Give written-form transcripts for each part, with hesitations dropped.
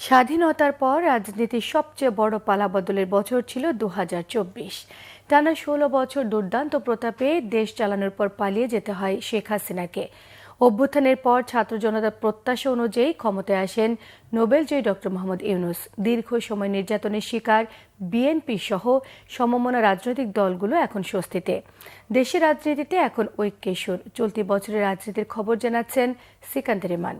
স্বাধীনতার পর রাজনীতির সবচেয়ে বড় পালাবদলের বছর ছিল ২০২৪। টানা ১৬ বছর দুর্দান্ত প্রতাপে দেশ চালানোর পর পালিয়ে যেতে হয় শেখ হাসিনাকে। অভ্যুত্থানের পর ছাত্র জনতার প্রত্যাশা অনুযায়ী ক্ষমতায় আসেন নোবেলজয়ী ডক্টর মোহাম্মদ ইউনূস। দীর্ঘ সময় নির্যাতনের শিকার বিএনপি সহ সমমনা রাজনৈতিক দলগুলো এখন স্বস্তিতে। দেশের রাজনীতিতে এখন ঐক্যের সুর। চলতি বছরের রাজনীতির খবর জানাচ্ছেন সিকান্দার রহমান।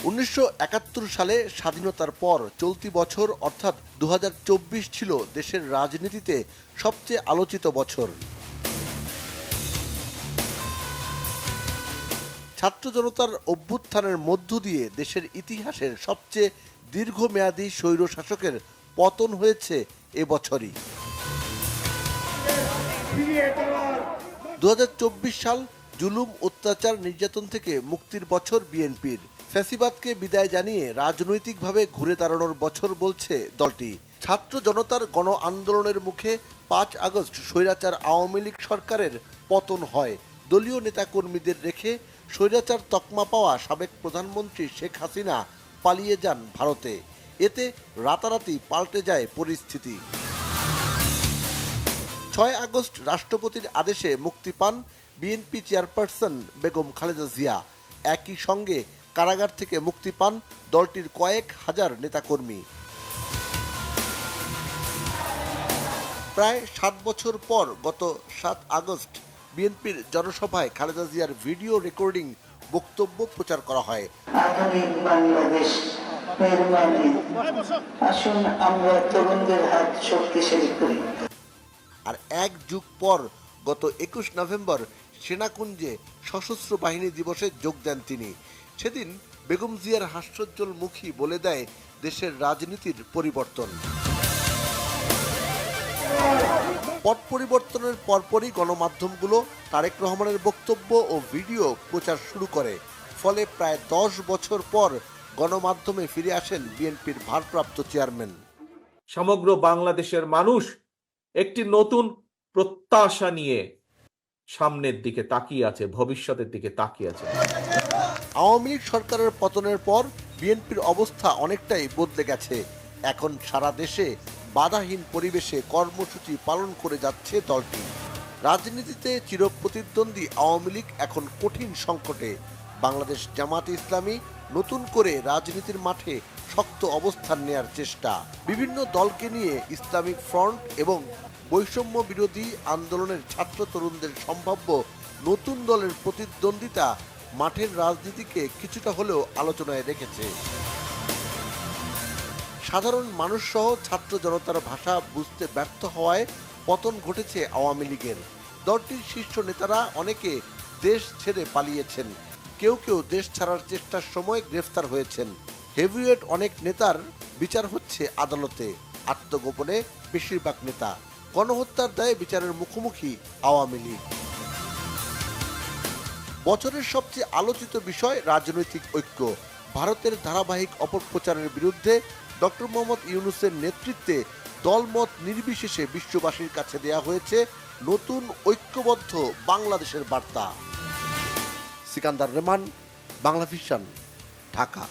১৯৭১ সালে স্বাধীনতার পর চলতি বছর অর্থাৎ ২০২৪ ছিল দেশের রাজনীতিতে সবচেয়ে আলোচিত বছর। ছাত্র জনতার অভ্যুত্থানের মধ্য দিয়ে দেশের ইতিহাসের সবচেয়ে দীর্ঘমেয়াদী স্বৈর শাসকের পতন হয়েছে এবছরই। ২০২৪ সাল জুলুম, অত্যাচার, নির্যাতন থেকে মুক্তির বছর বিএনপির। ফ্যাসিবাদকে বিদায় জানিয়ে রাজনৈতিকভাবে ঘুরে দাঁড়ানোর বছর বলছে দলটি। ছাত্র জনতার গণ আন্দোলনের মুখে ৫ আগস্ট স্বৈরাচার আওয়ামী লীগ সরকারের পতন হয়। দলীয় নেতাকর্মীদের রেখে স্বৈরাচার তকমা পাওয়া সাবেক প্রধানমন্ত্রী শেখ হাসিনা পালিয়ে যান ভারতে। এতে রাতারাতি পাল্টে যায় পরিস্থিতি। ৬ আগস্ট রাষ্ট্রপতির আদেশে মুক্তি পান বিএনপি চেয়ারপারসন বেগম খালেদা জিয়া। একই সঙ্গে কারাগার থেকে মুক্তি পান দলটির কয়েক হাজার নেতাকর্মী। প্রায় ৭ বছর পর গত ৭ আগস্ট বিএনপির জনসভায় খালেদা জিয়ার ভিডিও রেকর্ডিং বক্তব্য প্রচার করা হয়। আধুনিক বাংলাদেশ নির্মাণে আসুন আমরা তরুণদের হাত শক্তিশালী করি। আর এক যুগ পর গত ২১ নভেম্বর সেনাকুঞ্জে সশস্ত্র বাহিনী দিবসে যোগ দেন তিনি। সেদিন বেগম জিয়ার হাস্যোজ্জ্বল মুখী বলে দেয় দেশের রাজনীতির পরিবর্তন। পট পরিবর্তনের পরপরই গণমাধ্যমগুলো তারেক রহমানের বক্তব্য ও ভিডিও প্রচার শুরু করে। ফলে প্রায় ১০ বছর পর গণমাধ্যমে ফিরে আসেন বিএনপির ভারপ্রাপ্ত চেয়ারম্যান। সমগ্র বাংলাদেশের মানুষ একটি নতুন প্রত্যাশা নিয়ে সামনের দিকে তাকিয়ে আছে, ভবিষ্যতের দিকে তাকিয়ে আছে। আওয়ামী লীগ সরকারের পতনের পর বিএনপির অবস্থা অনেকটাই বদলে গেছে। এখন সারা দেশে বাধাহীন পরিবেশে কর্মসূচি পালন করে যাচ্ছে দলটি। রাজনীতিতে চিরপ্রতিদ্বন্দ্বী আওয়ামী লীগ এখন কঠিন সংকটে। বাংলাদেশ জামাতে ইসলামী নতুন করে রাজনীতির মাঠে শক্ত অবস্থান নেয়ার চেষ্টা। বিভিন্ন দলকে নিয়ে ইসলামিক ফ্রন্ট এবং বৈষম্য বিরোধী আন্দোলনের ছাত্র তরুণদের সম্ভাব্য নতুন দলের প্রতিদ্বন্দ্বিতা মাঠের রাজনীতিকে কিছুটা হলেও আলোচনায় রেখেছে। সাধারণ মানুষ সহ ছাত্র জনতার ভাষা বুঝতে ব্যর্থ হওয়ায় পতন ঘটেছে আওয়ামী লীগের। দলটির শীর্ষ নেতারা অনেকে দেশ ছেড়ে পালিয়েছেন, কেউ কেউ দেশ ছাড়ার চেষ্টার সময় গ্রেফতার হয়েছেন। হেভিওয়েট অনেক নেতার বিচার হচ্ছে আদালতে, আত্মগোপনে বেশিরভাগ নেতা। গণহত্যার দায়ে বিচারের মুখোমুখি আওয়ামী লীগ। বছরের সবচেয়ে আলোচিত বিষয় রাজনৈতিক ঐক্য। ভারতের ধারাবাহিক অপপ্রচারের বিরুদ্ধে ডক্টর মোহাম্মদ ইউনূসের নেতৃত্বে দলমত নির্বিশেষে বিশ্ববাসীর কাছে দেয়া হয়েছে নতুন ঐক্যবদ্ধ বাংলাদেশের বার্তা। সিকান্দার রহমান, বাংলাভিশন, ঢাকা।